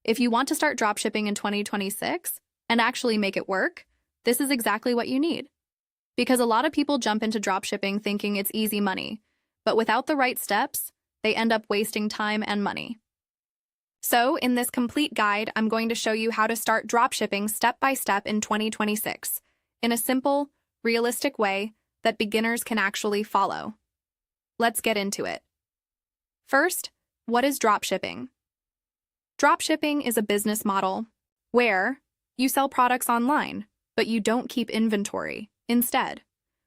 If you want to start dropshipping in 2026 and actually make it work, this is exactly what you need. Because a lot of people jump into dropshipping thinking it's easy money, but without the right steps, they end up wasting time and money. So, in this complete guide, I'm going to show you how to start dropshipping step by step in 2026 in a simple, realistic way that beginners can actually follow. Let's get into it. First, what is dropshipping? Dropshipping is a business model where you sell products online, but you don't keep inventory. Instead,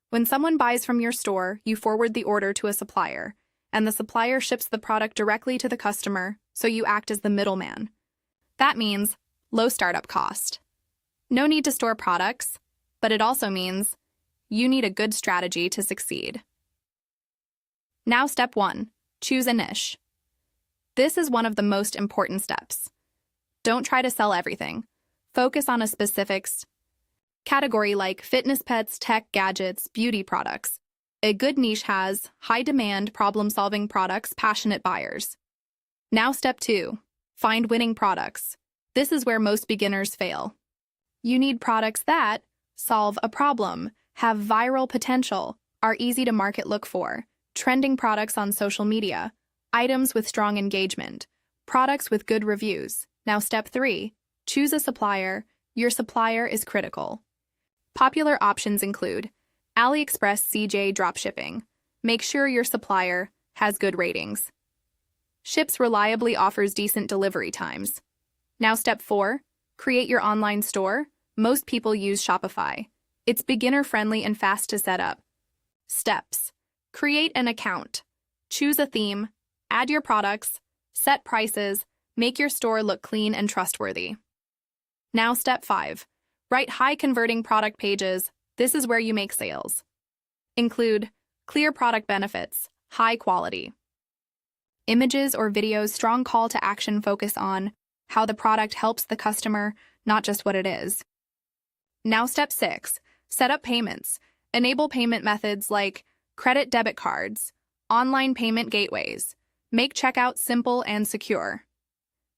when someone buys from your store, you forward the order to a supplier, and the supplier ships the product directly to the customer, so you act as the middleman. That means low startup cost. No need to store products, but it also means you need a good strategy to succeed. Now, step 1, choose a niche. This is one of the most important steps. Don't try to sell everything. Focus on a specific category like fitness pets, tech, gadgets, beauty products. A good niche has high demand, problem-solving products, passionate buyers. Now, step 2, find winning products. This is where most beginners fail. You need products that solve a problem, have viral potential, are easy to market. Look for trending products on social media, items with strong engagement, products with good reviews. Now, step 3, choose a supplier. Your supplier is critical. Popular options include AliExpress, CJ Dropshipping. Make sure your supplier has good ratings. Ships reliably, offers decent delivery times. Now, step 4, create your online store. Most people use Shopify. It's beginner-friendly and fast to set up. Steps: create an account, choose a theme, add your products, set prices, make your store look clean and trustworthy. Now, step 5, write high-converting product pages. This is where you make sales. Include clear product benefits, high quality images or videos, strong call to action, focus on how the product helps the customer, not just what it is. Now, step 6, set up payments. Enable payment methods like credit, debit cards, online payment gateways. Make checkout simple and secure.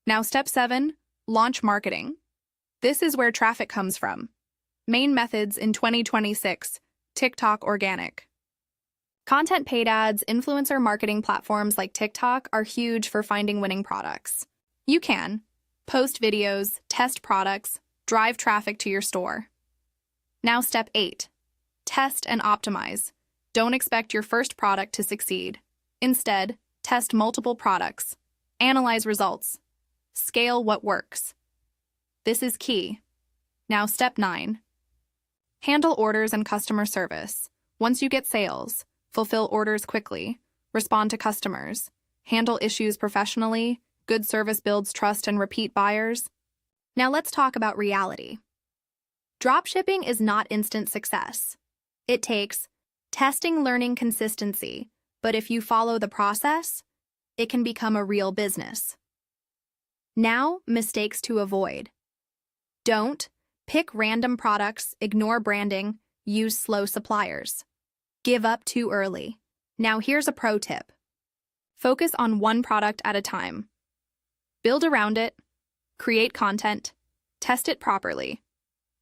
Now, step 7, launch marketing. This is where traffic comes from. Main methods in 2026, TikTok organic. Content, paid ads, influencer marketing platforms like TikTok are huge for finding winning products. You can post videos, test products, drive traffic to your store. Now, step 8, test and optimize. Don't expect your first product to succeed. Instead, test multiple products. Analyze results. Scale what works. This is key. Now, step 9, handle orders and customer service. Once you get sales, fulfill orders quickly, respond to customers, handle issues professionally. Good service builds trust and repeat buyers. Now, let's talk about reality. Dropshipping is not instant success. It takes testing, learning, consistency, but if you follow the process, it can become a real business. Now, mistakes to avoid. Don't pick random products, ignore branding, use slow suppliers. Give up too early. Now, here's a pro tip. Focus on one product at a time. Build around it, create content, test it properly.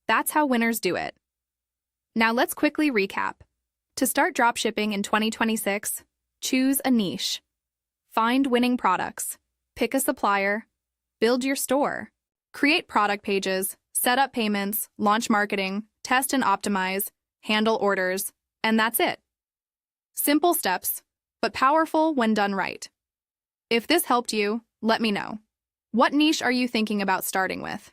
That's how winners do it. Now, let's quickly recap. To start dropshipping in 2026, choose a niche. Find winning products. Pick a supplier. Build your store. Create product pages. Set up payments. Launch marketing. Test and optimize. Handle orders. And that's it. Simple steps, but powerful when done right. If this helped you, let me know. What niche are you thinking about starting with?